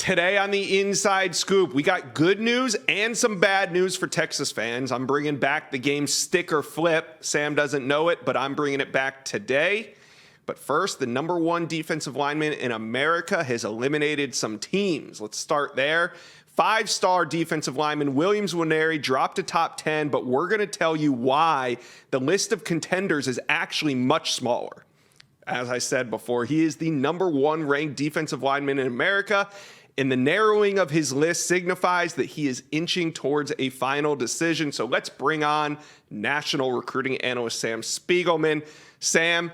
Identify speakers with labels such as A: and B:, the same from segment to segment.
A: Today on the Inside Scoop, we got good news and some bad news for Texas fans. I'm bringing back the game stick or flip. Sam doesn't know it, but I'm bringing it back today. But first, the number one defensive lineman in America has eliminated some teams. Let's start there. Five-star defensive lineman Williams Nwaneri dropped to top 10, but we're going to tell you why the list of contenders is actually much smaller. As I said before, he is the number one ranked defensive lineman in America, and the narrowing of his list signifies that he is inching towards a final decision. So let's bring on national recruiting analyst Sam Spiegelman. Sam,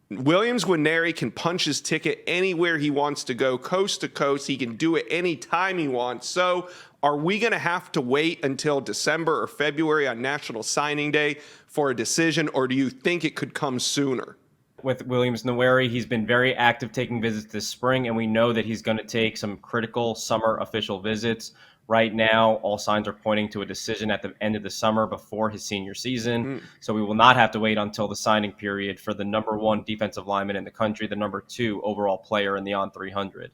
A: Williams Nwaneri can punch his ticket anywhere he wants to go, coast to coast. He can do it anytime he wants. So are we going to have to wait until December or February on National Signing Day for a decision, or do you think it could come sooner?
B: With Williams Nwaneri, he's been very active taking visits this spring, and we know that he's going to take some critical summer official visits. Right now, all signs are pointing to a decision at the end of the summer before his senior season. So we will not have to wait until the signing period for the number one defensive lineman in the country, the number two overall player in the On 300.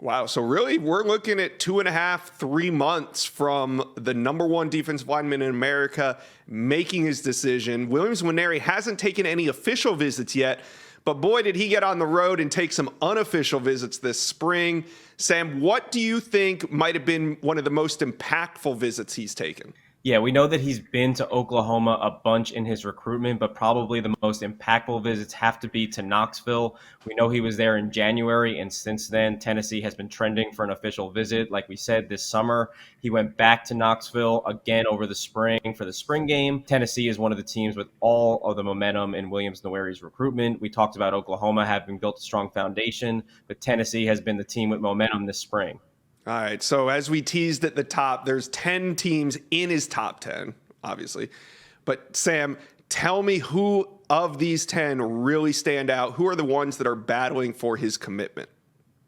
A: Wow. So really, we're looking at 2.5, 3 months from the number one defensive lineman in America making his decision. Williams Nwaneri hasn't taken any official visits yet, but boy, did he get on the road and take some unofficial visits this spring. Sam, what do you think might have been one of the most impactful visits he's taken?
B: Yeah, we know that he's been to Oklahoma a bunch in his recruitment, but probably the most impactful visits have to be to Knoxville. We know he was there in January, and since then, Tennessee has been trending for an official visit. Like we said, this summer, he went back to Knoxville again over the spring for the spring game. Tennessee is one of the teams with all of the momentum in Williams Nwaneri's recruitment. We talked about Oklahoma having built a strong foundation, but Tennessee has been the team with momentum this spring.
A: All right, so as we teased at the top, there's 10 teams in his top 10, obviously. But Sam, tell me who of these 10 really stand out. Who are the ones that are battling for his commitment?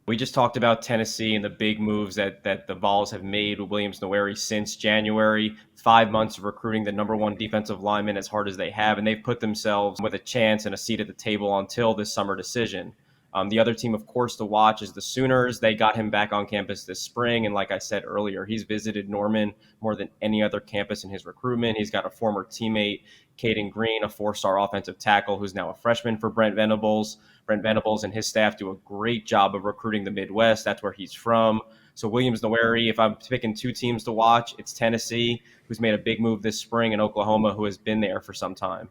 B: We just talked about Tennessee and the big moves that the Vols have made with Williams Nwaneri since January. 5 months of recruiting the number one defensive lineman as hard as they have, and they've put themselves with a chance and a seat at the table until this summer decision. The other team, of course, to watch is the Sooners. They got him back on campus this spring. And like I said earlier, he's visited Norman more than any other campus in his recruitment. He's got a former teammate, Caden Green, a 4-star offensive tackle who's now a freshman for Brent Venables. Brent Venables and his staff do a great job of recruiting the Midwest. That's where he's from. So Williams Nwaneri, if I'm picking two teams to watch, it's Tennessee, who's made a big move this spring, and Oklahoma, who has been there for some time.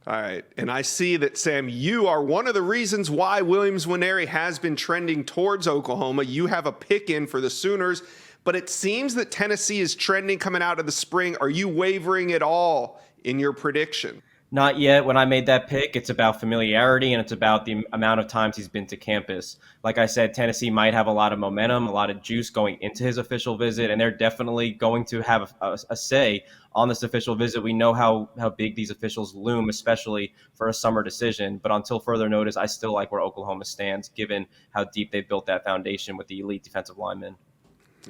A: All right, and I see that, Sam, you are one of the reasons why Williams Nwaneri has been trending towards Oklahoma. You have a pick in for the Sooners, but it seems that Tennessee is trending coming out of the spring. Are you wavering at all in your prediction?
B: Not yet. When I made that pick, it's about familiarity and it's about the amount of times he's been to campus. Like I said, Tennessee might have a lot of momentum, a lot of juice going into his official visit, and they're definitely going to have a say on this official visit. We know how big these officials loom, especially for a summer decision. But until further notice, I still like where Oklahoma stands, given how deep they built that foundation with the elite defensive linemen.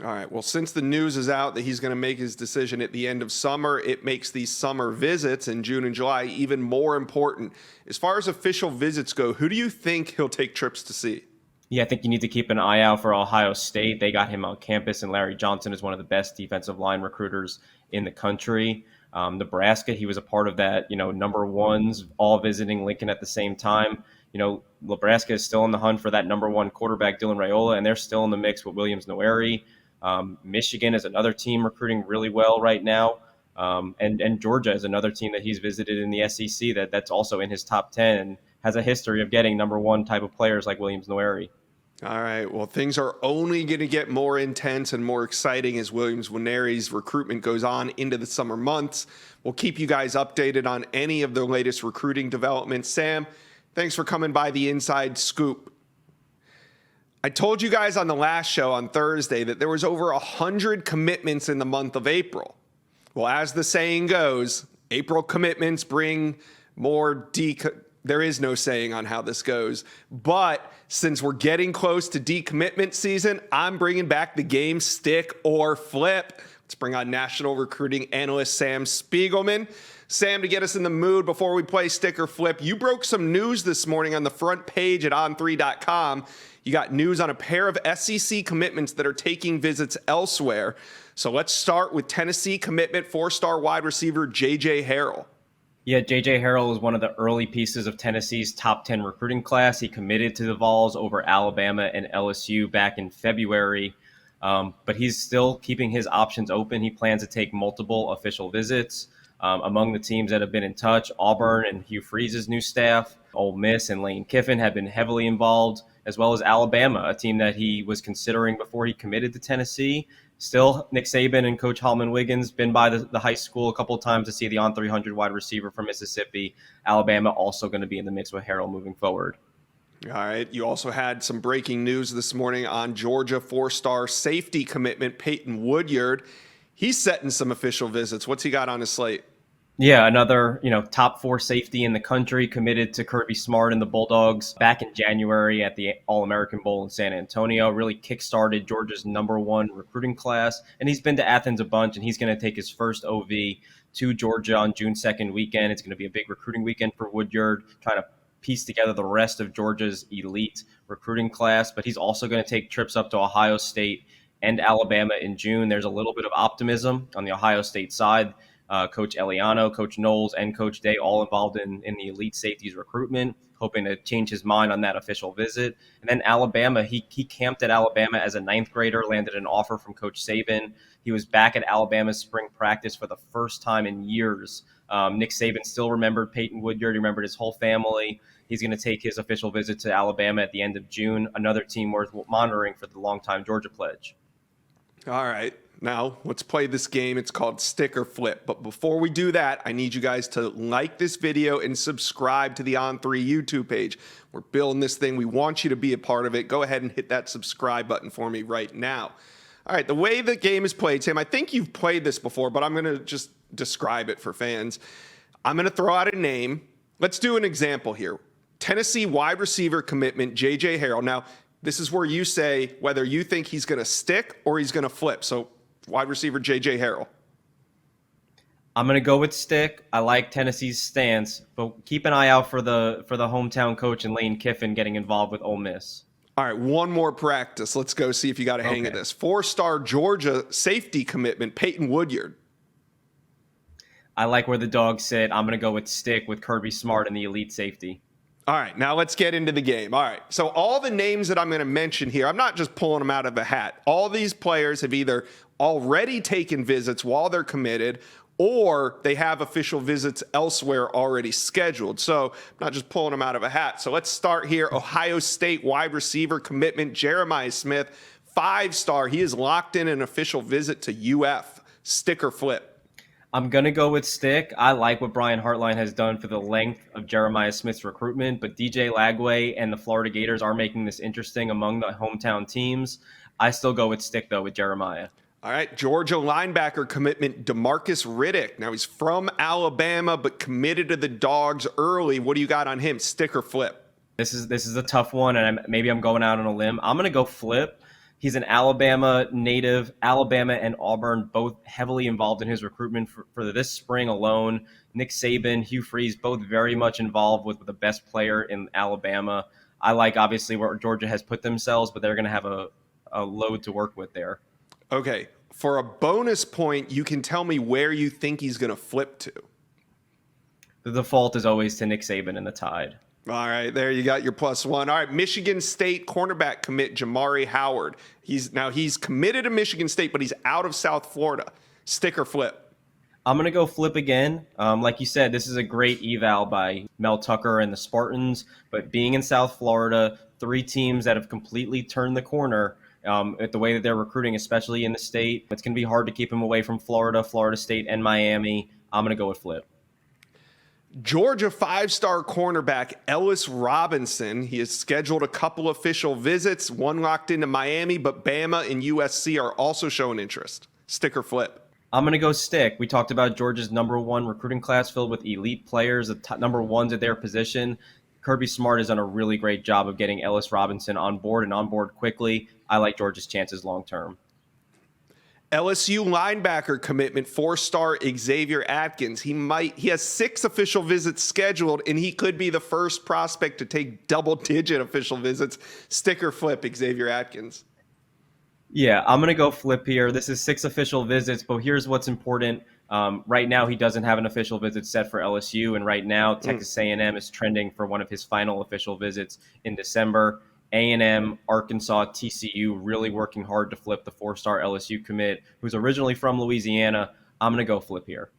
A: All right. Well, since the news is out that he's going to make his decision at the end of summer, it makes these summer visits in June and July even more important. As far as official visits go, who do you think he'll take trips to see?
B: Yeah, I think you need to keep an eye out for Ohio State. They got him on campus, and Larry Johnson is one of the best defensive line recruiters in the country. Nebraska, he was a part of that, number ones, all visiting Lincoln at the same time. Nebraska is still in the hunt for that number one quarterback, Dylan Raiola, and they're still in the mix with Williams Nwaneri. Michigan is another team recruiting really well right now. And Georgia is another team that he's visited in the SEC that's also in his top 10 and has a history of getting number one type of players like Williams Nwaneri.
A: All right. Well, things are only going to get more intense and more exciting as Williams Nwaneri's recruitment goes on into the summer months. We'll keep you guys updated on any of the latest recruiting developments. Sam, thanks for coming by the Inside Scoop. I told you guys on the last show on Thursday that there was over 100 commitments in the month of April. Well, as the saying goes, April commitments bring more there is no saying on how this goes. But since we're getting close to decommitment season, I'm bringing back the game stick or flip. Let's bring on national recruiting analyst Sam Spiegelman. Sam, to get us in the mood before we play Stick or Flip, you broke some news this morning on the front page at on3.com. You got news on a pair of SEC commitments that are taking visits elsewhere. So let's start with Tennessee commitment, 4-star wide receiver J.J. Harrell.
B: Yeah, J.J. Harrell is one of the early pieces of Tennessee's top 10 recruiting class. He committed to the Vols over Alabama and LSU back in February, but he's still keeping his options open. He plans to take multiple official visits. Among the teams that have been in touch, Auburn and Hugh Freeze's new staff, Ole Miss and Lane Kiffin have been heavily involved, as well as Alabama, a team that he was considering before he committed to Tennessee. Still, Nick Saban and Coach Holman Wiggins been by the high school a couple of times to see the on 300 wide receiver from Mississippi. Alabama also going to be in the mix with Harrell moving forward.
A: All right. You also had some breaking news this morning on Georgia 4-star safety commitment Peyton Woodyard. He's setting some official visits. What's he got on his slate?
B: Yeah, another, top 4 safety in the country, committed to Kirby Smart and the Bulldogs back in January at the All-American Bowl in San Antonio. Really kickstarted Georgia's #1 recruiting class. And he's been to Athens a bunch, and he's going to take his first OV to Georgia on June 2nd weekend. It's going to be a big recruiting weekend for Woodyard, trying to piece together the rest of Georgia's elite recruiting class. But he's also going to take trips up to Ohio State and Alabama in June. There's a little bit of optimism on the Ohio State side. Coach Eliano, Coach Knowles, and Coach Day all involved in the elite safeties recruitment, hoping to change his mind on that official visit. And then Alabama, he camped at Alabama as a 9th grader, landed an offer from Coach Saban. He was back at Alabama's spring practice for the first time in years. Nick Saban still remembered Peyton Woodyard. He remembered his whole family. He's going to take his official visit to Alabama at the end of June, another team worth monitoring for the longtime Georgia pledge.
A: All right. Now, let's play this game. It's called Stick or Flip. But before we do that, I need you guys to like this video and subscribe to the On3 YouTube page. We're building this thing. We want you to be a part of it. Go ahead and hit that subscribe button for me right now. All right, the way the game is played, Sam, I think you've played this before, but I'm going to just describe it for fans. I'm going to throw out a name. Let's do an example here. Tennessee wide receiver commitment, J.J. Harrell. Now, this is where you say whether you think he's going to stick or he's going to flip. So, wide receiver J.J. Harrell.
B: I'm going to go with stick. I like Tennessee's stance, but keep an eye out for the hometown coach and Lane Kiffin getting involved with Ole Miss.
A: All right, one more practice. Let's go see if you got a hang of this. 4-star Georgia safety commitment, Peyton Woodyard.
B: I like where the dogs sit. I'm going to go with stick with Kirby Smart and the elite safety.
A: All right, now let's get into the game. All right, so all the names that I'm going to mention here, I'm not just pulling them out of a hat. All these players have either already taken visits while they're committed, or they have official visits elsewhere already scheduled. So I'm not just pulling them out of a hat. So let's start here. Ohio State wide receiver commitment, Jeremiah Smith, 5-star. He is locked in an official visit to UF. Stick or flip?
B: I'm going to go with stick. I like what Brian Hartline has done for the length of Jeremiah Smith's recruitment, but DJ Lagway and the Florida Gators are making this interesting among the hometown teams. I still go with stick, though, with Jeremiah.
A: All right, Georgia linebacker commitment, Demarcus Riddick. Now, he's from Alabama, but committed to the Dogs early. What do you got on him, stick or flip?
B: This is a tough one, and maybe I'm going out on a limb. I'm going to go flip. He's an Alabama native. Alabama and Auburn both heavily involved in his recruitment for this spring alone. Nick Saban, Hugh Freeze, both very much involved with the best player in Alabama. I like, obviously, where Georgia has put themselves, but they're going to have a load to work with there.
A: Okay, for a bonus point, you can tell me where you think he's going to flip to.
B: The default is always to Nick Saban and the Tide.
A: All right, there you got your +1. All right, Michigan State cornerback commit Jamari Howard. He's committed to Michigan State, but he's out of South Florida. Stick or flip?
B: I'm going to go flip again. Like you said, this is a great eval by Mel Tucker and the Spartans, but being in South Florida, 3 teams that have completely turned the corner at the way that they're recruiting, especially in the state, it's going to be hard to keep him away from Florida, Florida State, and Miami. I'm going to go with flip.
A: Georgia 5-star cornerback Ellis Robinson. He has scheduled a couple official visits, one locked into Miami, but Bama and USC are also showing interest. Stick or flip?
B: I'm going to go stick. We talked about Georgia's #1 recruiting class filled with elite players, the top #1s at their position. Kirby Smart has done a really great job of getting Ellis Robinson on board and on board quickly. I like Georgia's chances long term.
A: LSU linebacker commitment, 4-star Xavier Atkins. He has 6 official visits scheduled, and he could be the first prospect to take double-digit official visits. Stick or flip, Xavier Atkins?
B: Yeah, I'm going to go flip here. This is 6 official visits, but here's what's important. Right now, he doesn't have an official visit set for LSU, and right now, Texas A&M is trending for one of his final official visits in December. A&M, Arkansas, TCU really working hard to flip the 4-star LSU commit, who's originally from Louisiana. I'm going to go flip here.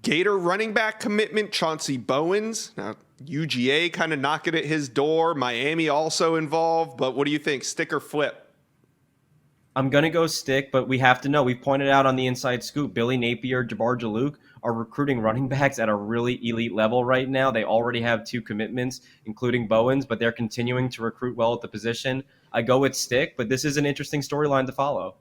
A: Gator running back commitment, Chauncey Bowens. Now, UGA kind of knocking at his door. Miami also involved, but what do you think? Stick or flip?
B: I'm going to go stick, but we have to know. We've pointed out on the Inside Scoop, Billy Napier, Jabbar Jalouk are recruiting running backs at a really elite level right now. They already have 2 commitments, including Bowens, but they're continuing to recruit well at the position. I go with stick, but this is an interesting storyline to follow.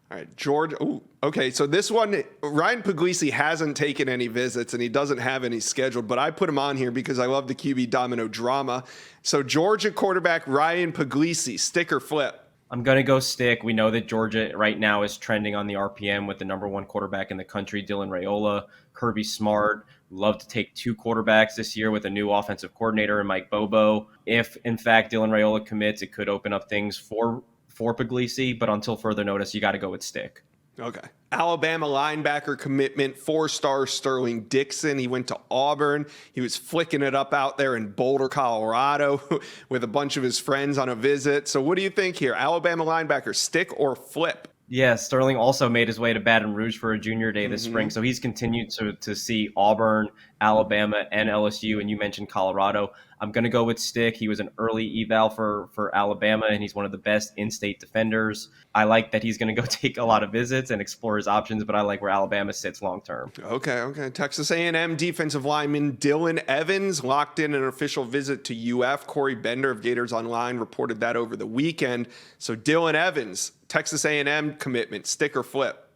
A: All right, George. Ooh, okay, so this one, Ryan Puglisi hasn't taken any visits, and he doesn't have any scheduled, but I put him on here because I love the QB domino drama. So Georgia quarterback Ryan Puglisi, stick or flip?
B: I'm going to go stick. We know that Georgia right now is trending on the RPM with the number 1 quarterback in the country, Dylan Raiola. Kirby Smart love to take 2 quarterbacks this year with a new offensive coordinator in Mike Bobo. If, in fact, Dylan Raiola commits, it could open up things for Puglisi, but until further notice, you got to go with stick.
A: Okay. Alabama linebacker commitment, 4-star Sterling Dixon. He went to Auburn. He was flicking it up out there in Boulder, Colorado with a bunch of his friends on a visit. So what do you think here? Alabama linebacker, stick or flip?
B: Yeah, Sterling also made his way to Baton Rouge for a junior day this spring. So he's continued to see Auburn, Alabama, and LSU. And you mentioned Colorado. I'm going to go with stick. He was an early eval for Alabama, and he's one of the best in-state defenders. I like that he's going to go take a lot of visits and explore his options, but I like where Alabama sits long-term.
A: Okay. Texas A&M defensive lineman Dealyn Evans locked in an official visit to UF. Corey Bender of Gators Online reported that over the weekend. So Dealyn Evans, Texas A&M commitment, stick or flip?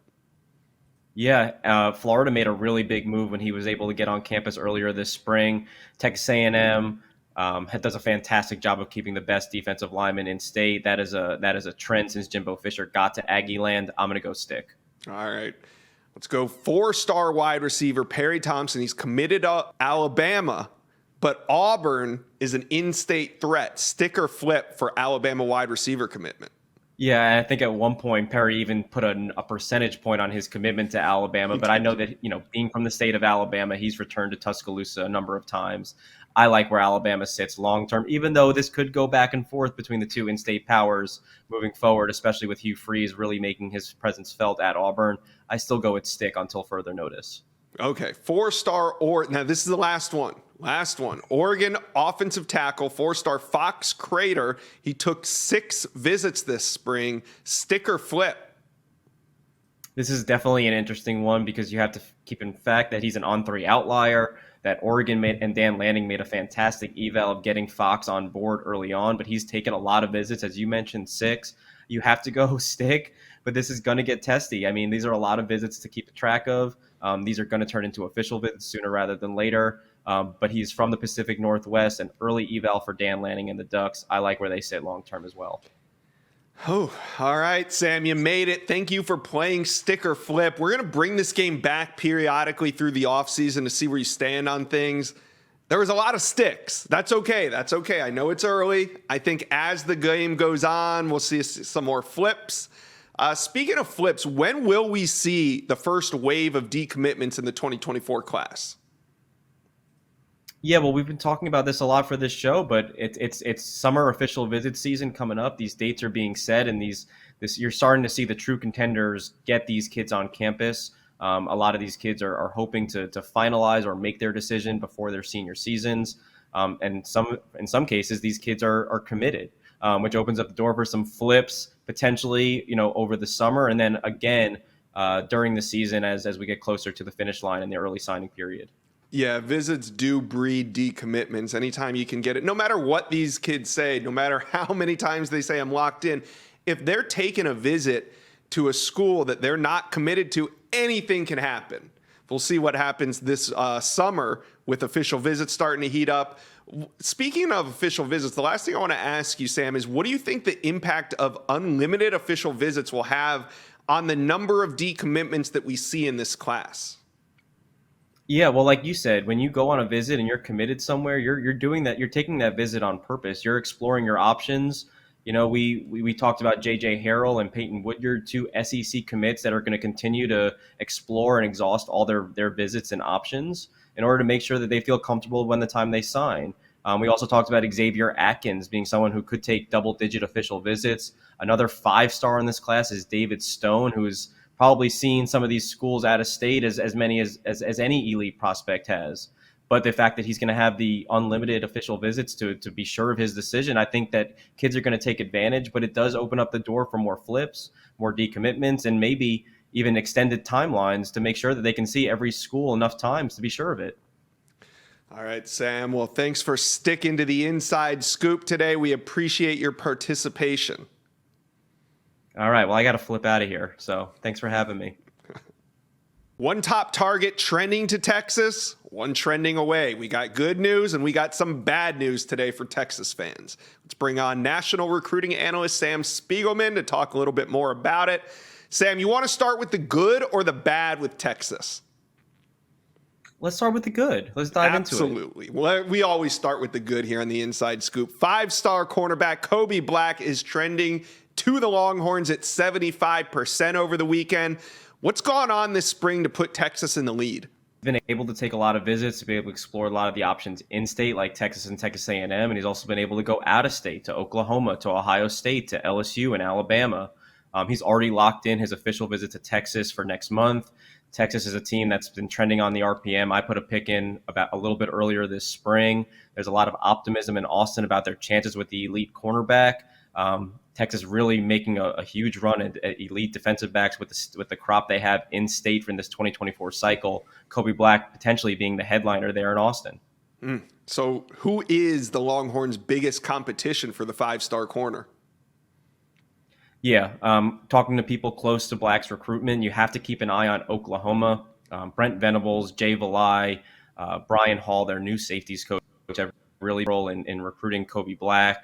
B: Yeah, Florida made a really big move when he was able to get on campus earlier this spring. Texas A&M does a fantastic job of keeping the best defensive lineman in state. That is a trend since Jimbo Fisher got to Aggie land. I'm going to go stick.
A: All right. Let's go 4-star wide receiver Perry Thompson. He's committed to Alabama, but Auburn is an in-state threat. Stick or flip for Alabama wide receiver commitment?
B: Yeah, and I think at one point Perry even put a percentage point on his commitment to Alabama. But I know that, being from the state of Alabama, he's returned to Tuscaloosa a number of times. I like where Alabama sits long-term, even though this could go back and forth between the 2 in-state powers moving forward, especially with Hugh Freeze really making his presence felt at Auburn. I still go with stick until further notice.
A: Okay, 4-star now this is the last one. Oregon offensive tackle, 4-star Fox Crader. He took 6 visits this spring. Stick or flip?
B: This is definitely an interesting one because you have to keep in fact that he's an on-3 outlier, that Oregon and Dan Lanning made a fantastic eval of getting Fox on board early on, but he's taken a lot of visits, as you mentioned, 6. You have to go stick, but this is going to get testy. I mean, these are a lot of visits to keep track of. These are going to turn into official visits sooner rather than later. But he's from the Pacific Northwest, an early eval for Dan Lanning and the Ducks. I like where they sit long-term as well.
A: Oh, all right, Sam, you made it. Thank you for playing Stick or Flip. We're going to bring this game back periodically through the offseason to see where you stand on things. There was a lot of sticks. That's okay. I know it's early. I think as the game goes on, we'll see some more flips. Speaking of flips, when will we see the first wave of decommitments in the 2024 class?
B: Yeah, well, we've been talking about this a lot for this show, but it's summer official visit season coming up. These dates are being set, and you're starting to see the true contenders get these kids on campus. A lot of these kids are hoping to finalize or make their decision before their senior seasons, and in some cases these kids are committed, which opens up the door for some flips potentially, over the summer, and then again during the season as we get closer to the finish line in the early signing period.
A: Yeah, visits do breed decommitments anytime you can get it. No matter what these kids say, no matter how many times they say I'm locked in, if they're taking a visit to a school that they're not committed to, anything can happen. We'll see what happens this summer with official visits starting to heat up. Speaking of official visits, the last thing I want to ask you, Sam, is what do you think the impact of unlimited official visits will have on the number of decommitments that we see in this class?
B: Yeah, well, like you said, when you go on a visit and you're committed somewhere, you're doing that. You're taking that visit on purpose. You're exploring your options. You know, we talked about J.J. Harrell and Peyton Woodyard, two SEC commits that are going to continue to explore and exhaust all their visits and options in order to make sure that they feel comfortable when the time they sign. We also talked about Xavier Atkins being someone who could take double-digit official visits. Another 5-star in this class is David Stone, who is probably seen some of these schools out of state as many as any elite prospect has. But the fact that he's going to have the unlimited official visits to be sure of his decision, I think that kids are going to take advantage, but it does open up the door for more flips, more decommitments, and maybe even extended timelines to make sure that they can see every school enough times to be sure of it.
A: All right, Sam. Well, thanks for sticking to the inside scoop today. We appreciate your participation.
B: All right. Well, I got to flip out of here. So thanks for having me.
A: One top target trending to Texas, one trending away. We got good news and we got some bad news today for Texas fans. Let's bring on national recruiting analyst Sam Spiegelman to talk a little bit more about it. Sam, you want to start with the good or the bad with Texas?
B: Let's start with the good. Let's dive into it.
A: Absolutely. Well, we always start with the good here on the Inside Scoop. 5-star cornerback Kobe Black is trending to the Longhorns at 75% over the weekend. What's gone on this spring to put Texas in the lead?
B: Been able to take a lot of visits to be able to explore a lot of the options in state, like Texas and Texas A&M, and he's also been able to go out of state to Oklahoma, to Ohio State, to LSU and Alabama. He's already locked in his official visit to Texas for next month. Texas is a team that's been trending on the RPM. I put a pick in about a little bit earlier this spring. There's a lot of optimism in Austin about their chances with the elite cornerback. Texas really making a huge run at elite defensive backs with the crop they have in state for this 2024 cycle. Kobe Black potentially being the headliner there in Austin.
A: So who is the Longhorns' biggest competition for the 5-star corner?
B: Yeah, talking to people close to Black's recruitment, you have to keep an eye on Oklahoma. Brent Venables, Jay Valai, Brian Hall, their new safeties coach, have really role in recruiting Kobe Black.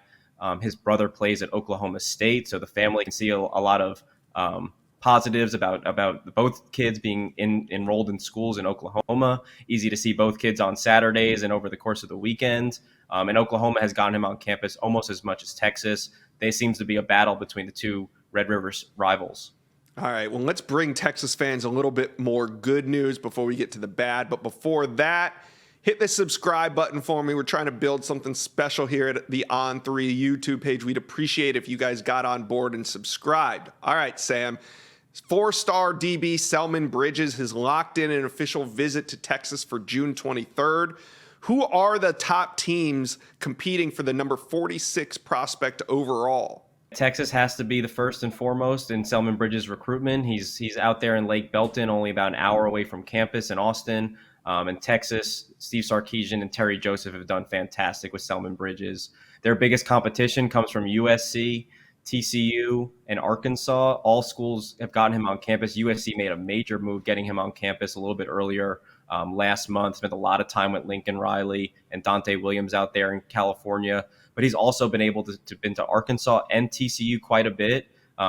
B: His brother plays at Oklahoma State, so the family can see a lot of positives about both kids being enrolled in schools in Oklahoma. Easy to see both kids on Saturdays and over the course of the weekend. And Oklahoma has gotten him on campus almost as much as Texas. There seems to be a battle between the two Red Rivers rivals.
A: All right, well, let's bring Texas fans a little bit more good news before we get to the bad. But before that, hit the subscribe button for me. We're trying to build something special here at the On3 YouTube page. We'd appreciate if you guys got on board and subscribed. All right, Sam. 4-star DB Selman Bridges has locked in an official visit to Texas for June 23rd. Who are the top teams competing for the number 46 prospect overall?
B: Texas has to be the first and foremost in Selman Bridges' recruitment. He's out there in Lake Belton, only about an hour away from campus in Austin. In Texas, Steve Sarkisian and Terry Joseph have done fantastic with Selman Bridges. Their biggest competition comes from USC, TCU, and Arkansas. All schools have gotten him on campus. USC made a major move getting him on campus a little bit earlier last month. Spent a lot of time with Lincoln Riley and Dante Williams out there in California. But he's also been able to been to Arkansas and TCU quite a bit.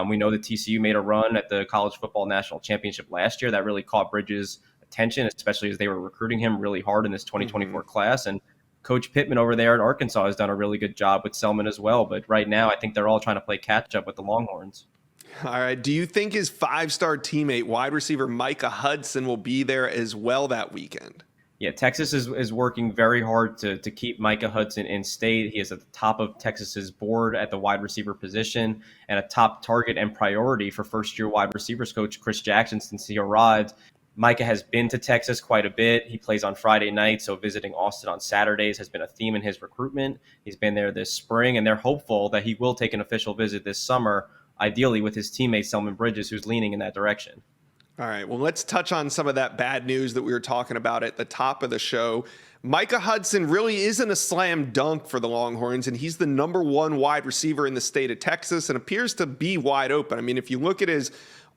B: We know that TCU made a run at the College Football National Championship last year. That really caught Bridges' attention, especially as they were recruiting him really hard in this 2024 class. And Coach Pittman over there at Arkansas has done a really good job with Selman as well. But right now, I think they're all trying to play catch up with the Longhorns.
A: All right. Do you think his 5-star teammate, wide receiver Micah Hudson, will be there as well that weekend?
B: Yeah, Texas is working very hard to keep Micah Hudson in state. He is at the top of Texas's board at the wide receiver position and a top target and priority for first-year wide receivers coach Chris Jackson since he arrived. Micah has been to Texas quite a bit. He plays on Friday nights, so visiting Austin on Saturdays has been a theme in his recruitment. He's been there this spring, and they're hopeful that he will take an official visit this summer, ideally with his teammate Selman Bridges, who's leaning in that direction.
A: All right, well, let's touch on some of that bad news that we were talking about at the top of the show. Micah Hudson really isn't a slam dunk for the Longhorns, and he's the number 1 wide receiver in the state of Texas and appears to be wide open. I mean, if you look at his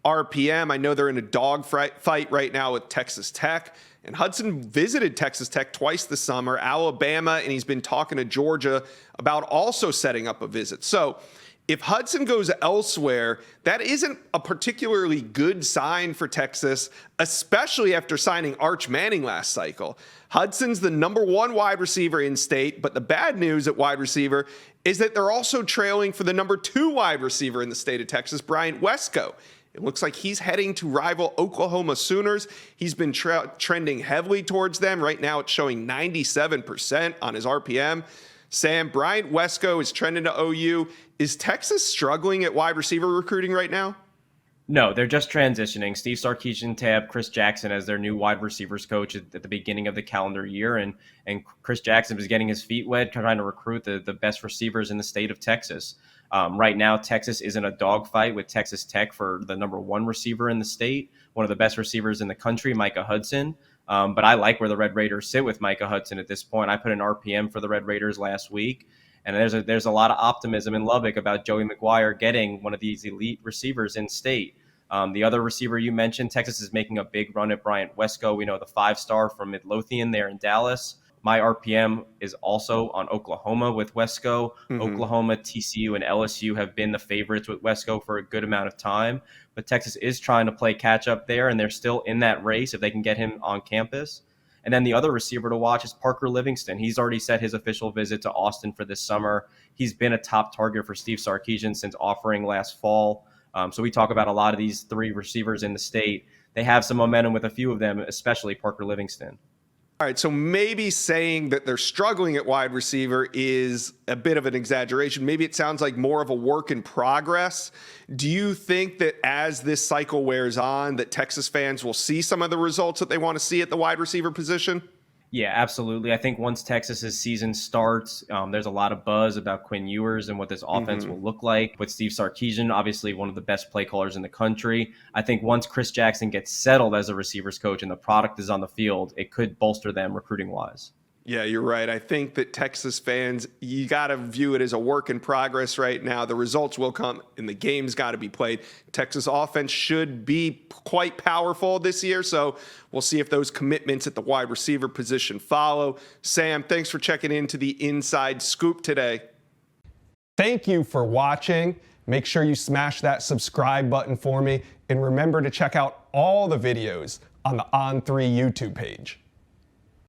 A: RPM, I know they're in a dog fight right now with Texas Tech, and Hudson visited Texas Tech twice this summer, Alabama, and he's been talking to Georgia about also setting up a visit. So If Hudson goes elsewhere, that isn't a particularly good sign for Texas, especially after signing Arch Manning last cycle. Hudson's the #1 wide receiver in state, but the bad news at wide receiver is that they're also trailing for the #2 wide receiver in the state of Texas, Bryant Wesco. It looks like he's heading to rival Oklahoma Sooners. He's been trending heavily towards them. Right now, it's showing 97% on his RPM. Sam, Bryant Wesco is trending to OU. Is Texas struggling at wide receiver recruiting right now?
B: No, they're just transitioning. Steve Sarkisian tabbed Chris Jackson as their new wide receivers coach at the beginning of the calendar year, and Chris Jackson was getting his feet wet trying to recruit the best receivers in the state of Texas. Right now, Texas is in a dogfight with Texas Tech for the #1 receiver in the state, one of the best receivers in the country, Micah Hudson. But I like where the Red Raiders sit with Micah Hudson at this point. I put an RPM for the Red Raiders last week, and there's a lot of optimism in Lubbock about Joey McGuire getting one of these elite receivers in state. The other receiver you mentioned, Texas is making a big run at Bryant Wesco. We know the 5-star from Midlothian there in Dallas. My RPM is also on Oklahoma with Wesco. Oklahoma, TCU, and LSU have been the favorites with Wesco for a good amount of time. But Texas is trying to play catch up there, and they're still in that race if they can get him on campus. And then the other receiver to watch is Parker Livingston. He's already set his official visit to Austin for this summer. He's been a top target for Steve Sarkisian since offering last fall. So we talk about a lot of these 3 receivers in the state. They have some momentum with a few of them, especially Parker Livingston.
A: All right, so maybe saying that they're struggling at wide receiver is a bit of an exaggeration. Maybe it sounds like more of a work in progress. Do you think that as this cycle wears on, that Texas fans will see some of the results that they want to see at the wide receiver position?
B: Yeah, absolutely. I think once Texas's season starts, there's a lot of buzz about Quinn Ewers and what this offense will look like. With Steve Sarkisian, obviously one of the best play callers in the country. I think once Chris Jackson gets settled as a receivers coach and the product is on the field, it could bolster them recruiting-wise.
A: Yeah, you're right. I think that Texas fans, you got to view it as a work in progress right now. The results will come and the game's got to be played. Texas offense should be quite powerful this year, so we'll see if those commitments at the wide receiver position follow. Sam, thanks for checking into the Inside Scoop today. Thank you for watching. Make sure you smash that subscribe button for me, and remember to check out all the videos on the On3 YouTube page.